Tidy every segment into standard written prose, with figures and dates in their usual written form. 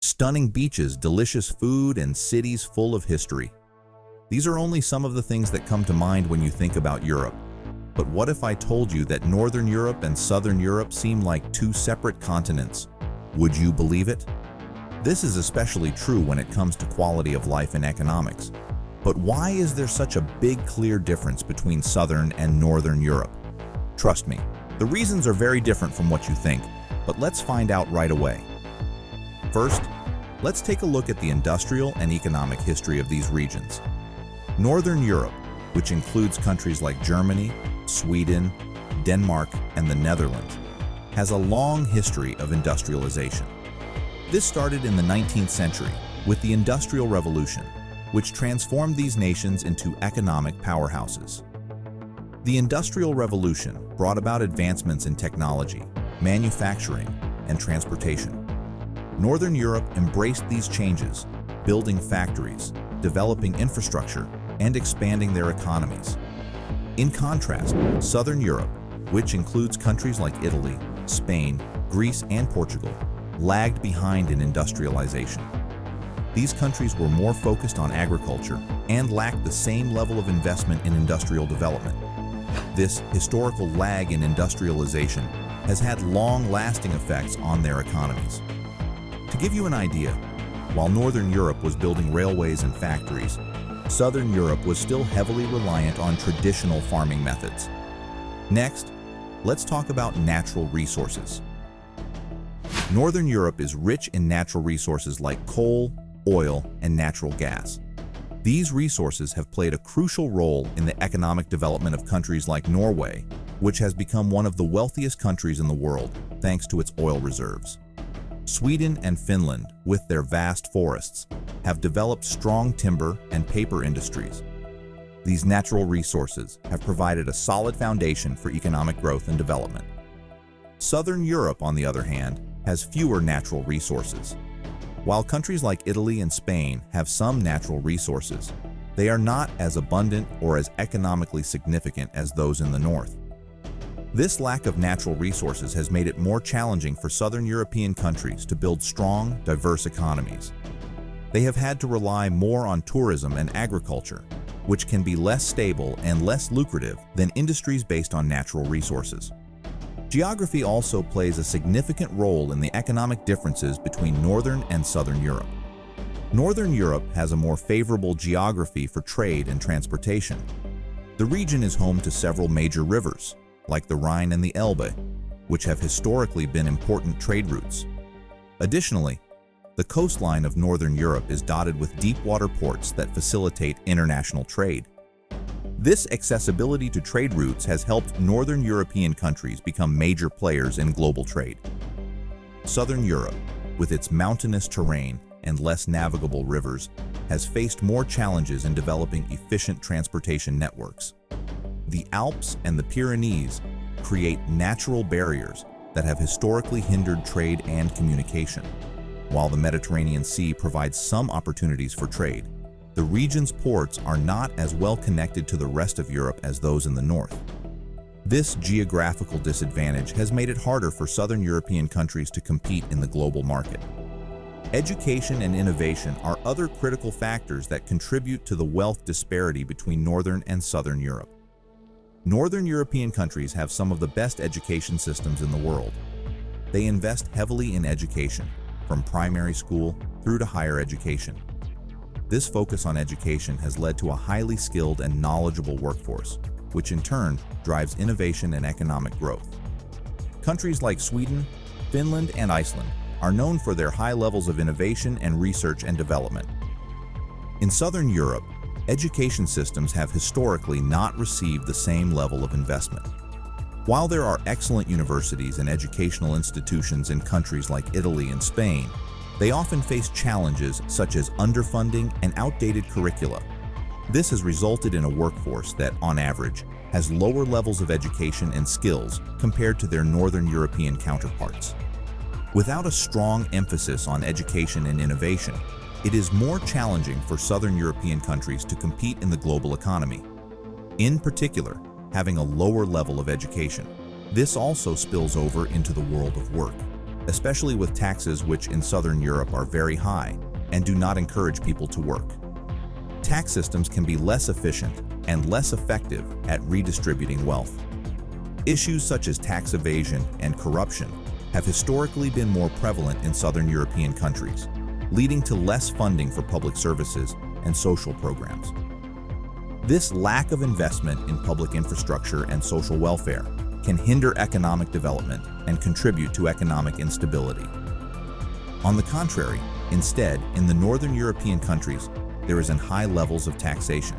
Stunning beaches, delicious food, and cities full of history. These are only some of the things that come to mind when you think about Europe. But what if I told you that Northern Europe and Southern Europe seem like two separate continents? Would you believe it? This is especially true when it comes to quality of life and economics. But why is there such a big, clear difference between Southern and Northern Europe? Trust me, the reasons are very different from what you think, but let's find out right away. First, let's take a look at the industrial and economic history of these regions. Northern Europe, which includes countries like Germany, Sweden, Denmark, and the Netherlands, has a long history of industrialization. This started in the 19th century with the Industrial Revolution, which transformed these nations into economic powerhouses. The Industrial Revolution brought about advancements in technology, manufacturing, and transportation. Northern Europe embraced these changes, building factories, developing infrastructure, and expanding their economies. In contrast, Southern Europe, which includes countries like Italy, Spain, Greece, and Portugal, lagged behind in industrialization. These countries were more focused on agriculture and lacked the same level of investment in industrial development. This historical lag in industrialization has had long-lasting effects on their economies. To give you an idea, while Northern Europe was building railways and factories, Southern Europe was still heavily reliant on traditional farming methods. Next, let's talk about natural resources. Northern Europe is rich in natural resources like coal, oil, and natural gas. These resources have played a crucial role in the economic development of countries like Norway, which has become one of the wealthiest countries in the world thanks to its oil reserves. Sweden and Finland, with their vast forests, have developed strong timber and paper industries. These natural resources have provided a solid foundation for economic growth and development. Southern Europe, on the other hand, has fewer natural resources. While countries like Italy and Spain have some natural resources, they are not as abundant or as economically significant as those in the north. This lack of natural resources has made it more challenging for Southern European countries to build strong, diverse economies. They have had to rely more on tourism and agriculture, which can be less stable and less lucrative than industries based on natural resources. Geography also plays a significant role in the economic differences between Northern and Southern Europe. Northern Europe has a more favorable geography for trade and transportation. The region is home to several major rivers, like the Rhine and the Elbe, which have historically been important trade routes. Additionally, the coastline of Northern Europe is dotted with deep-water ports that facilitate international trade. This accessibility to trade routes has helped Northern European countries become major players in global trade. Southern Europe, with its mountainous terrain and less navigable rivers, has faced more challenges in developing efficient transportation networks. The Alps and the Pyrenees create natural barriers that have historically hindered trade and communication. While the Mediterranean Sea provides some opportunities for trade, the region's ports are not as well connected to the rest of Europe as those in the north. This geographical disadvantage has made it harder for Southern European countries to compete in the global market. Education and innovation are other critical factors that contribute to the wealth disparity between Northern and Southern Europe. Northern European countries have some of the best education systems in the world. They invest heavily in education, from primary school through to higher education. This focus on education has led to a highly skilled and knowledgeable workforce, which in turn drives innovation and economic growth. Countries like Sweden, Finland, and Iceland are known for their high levels of innovation and research and development. In Southern Europe, education systems have historically not received the same level of investment. While there are excellent universities and educational institutions in countries like Italy and Spain, they often face challenges such as underfunding and outdated curricula. This has resulted in a workforce that, on average, has lower levels of education and skills compared to their Northern European counterparts. Without a strong emphasis on education and innovation, it is more challenging for Southern European countries to compete in the global economy. In particular, having a lower level of education. This also spills over into the world of work. especially with taxes which in Southern Europe are very high and do not encourage people to work. Tax systems can be less efficient and less effective at redistributing wealth. Issues such as tax evasion and corruption have historically been more prevalent in Southern European countries, leading to less funding for public services and social programs. This lack of investment in public infrastructure and social welfare can hinder economic development and contribute to economic instability. On the contrary, instead, in the Northern European countries, there is high levels of taxation,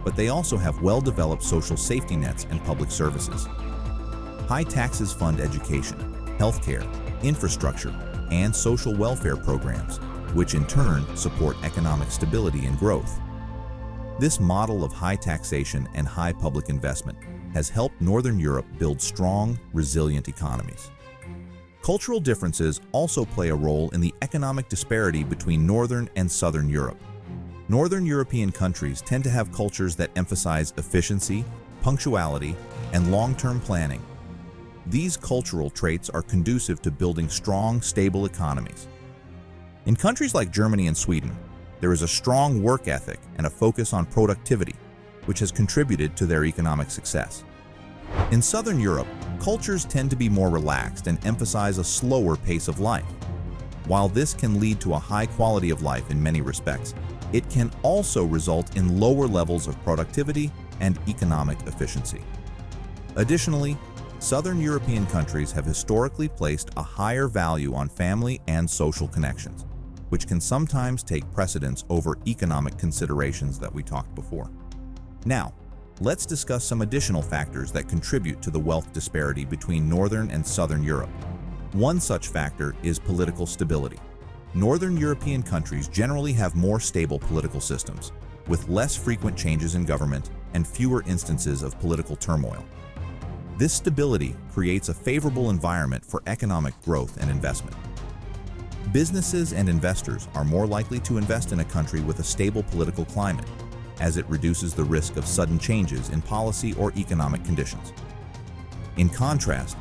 but they also have well-developed social safety nets and public services. High taxes fund education, healthcare, infrastructure, and social welfare programs, which in turn support economic stability and growth. This model of high taxation and high public investment has helped Northern Europe build strong, resilient economies. Cultural differences also play a role in the economic disparity between Northern and Southern Europe. Northern European countries tend to have cultures that emphasize efficiency, punctuality, and long-term planning. These cultural traits are conducive to building strong, stable economies. In countries like Germany and Sweden, there is a strong work ethic and a focus on productivity, which has contributed to their economic success. In Southern Europe, cultures tend to be more relaxed and emphasize a slower pace of life. While this can lead to a high quality of life in many respects, it can also result in lower levels of productivity and economic efficiency. Additionally, Southern European countries have historically placed a higher value on family and social connections, which can sometimes take precedence over economic considerations that we talked before. Now, let's discuss some additional factors that contribute to the wealth disparity between Northern and Southern Europe. One such factor is political stability. Northern European countries generally have more stable political systems, with less frequent changes in government and fewer instances of political turmoil. This stability creates a favorable environment for economic growth and investment. Businesses and investors are more likely to invest in a country with a stable political climate, as it reduces the risk of sudden changes in policy or economic conditions. In contrast,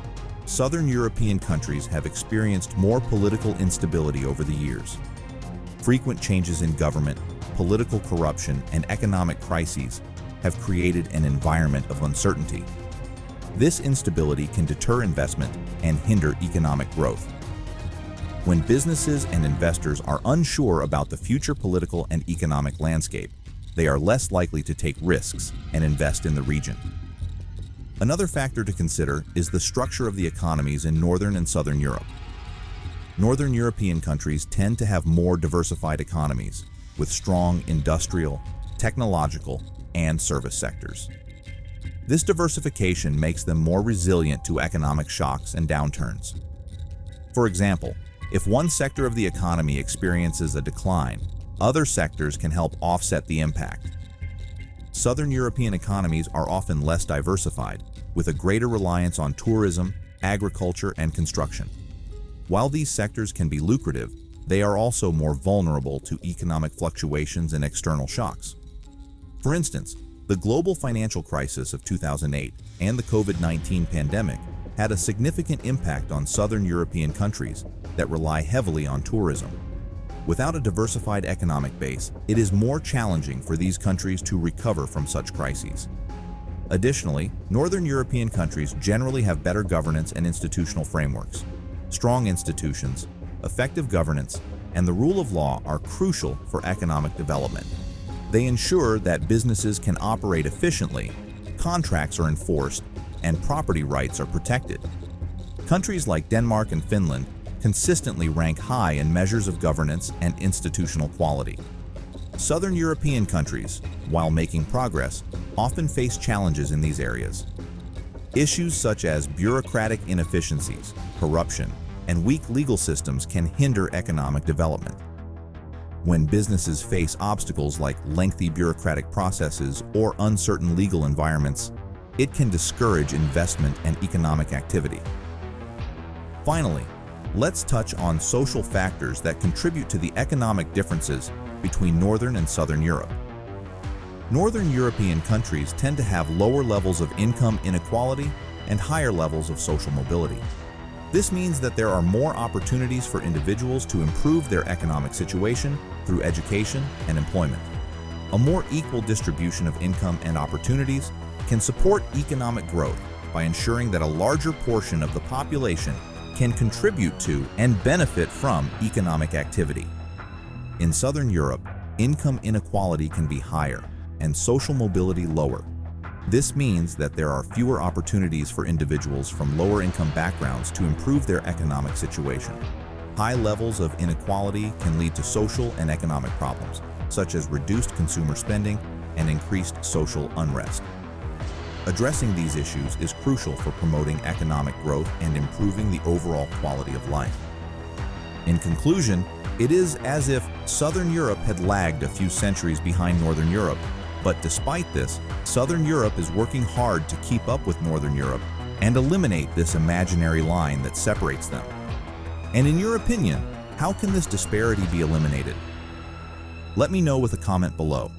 Southern European countries have experienced more political instability over the years. Frequent changes in government, political corruption, and economic crises have created an environment of uncertainty. This instability can deter investment and hinder economic growth. When businesses and investors are unsure about the future political and economic landscape, they are less likely to take risks and invest in the region. Another factor to consider is the structure of the economies in Northern and Southern Europe. Northern European countries tend to have more diversified economies, with strong industrial, technological, and service sectors. This diversification makes them more resilient to economic shocks and downturns. For example, if one sector of the economy experiences a decline, other sectors can help offset the impact. Southern European economies are often less diversified, with a greater reliance on tourism, agriculture, and construction. While these sectors can be lucrative, they are also more vulnerable to economic fluctuations and external shocks. For instance, the global financial crisis of 2008 and the COVID-19 pandemic had a significant impact on Southern European countries that rely heavily on tourism. Without a diversified economic base, it is more challenging for these countries to recover from such crises. Additionally, Northern European countries generally have better governance and institutional frameworks. Strong institutions, effective governance, and the rule of law are crucial for economic development. They ensure that businesses can operate efficiently, contracts are enforced, and property rights are protected. Countries like Denmark and Finland consistently rank high in measures of governance and institutional quality. Southern European countries, while making progress, often face challenges in these areas. Issues such as bureaucratic inefficiencies, corruption, and weak legal systems can hinder economic development. When businesses face obstacles like lengthy bureaucratic processes or uncertain legal environments, it can discourage investment and economic activity. Finally, let's touch on social factors that contribute to the economic differences between Northern and Southern Europe. Northern European countries tend to have lower levels of income inequality and higher levels of social mobility. This means that there are more opportunities for individuals to improve their economic situation through education and employment. A more equal distribution of income and opportunities can support economic growth by ensuring that a larger portion of the population can contribute to and benefit from economic activity. In Southern Europe, income inequality can be higher and social mobility lower. This means that there are fewer opportunities for individuals from lower income backgrounds to improve their economic situation. High levels of inequality can lead to social and economic problems, such as reduced consumer spending and increased social unrest. Addressing these issues is crucial for promoting economic growth and improving the overall quality of life. In conclusion, it is as if Southern Europe had lagged a few centuries behind Northern Europe, but despite this, Southern Europe is working hard to keep up with Northern Europe and eliminate this imaginary line that separates them. And in your opinion, how can this disparity be eliminated? Let me know with a comment below.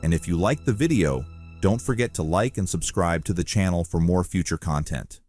And if you liked the video, don't forget to like and subscribe to the channel for more future content.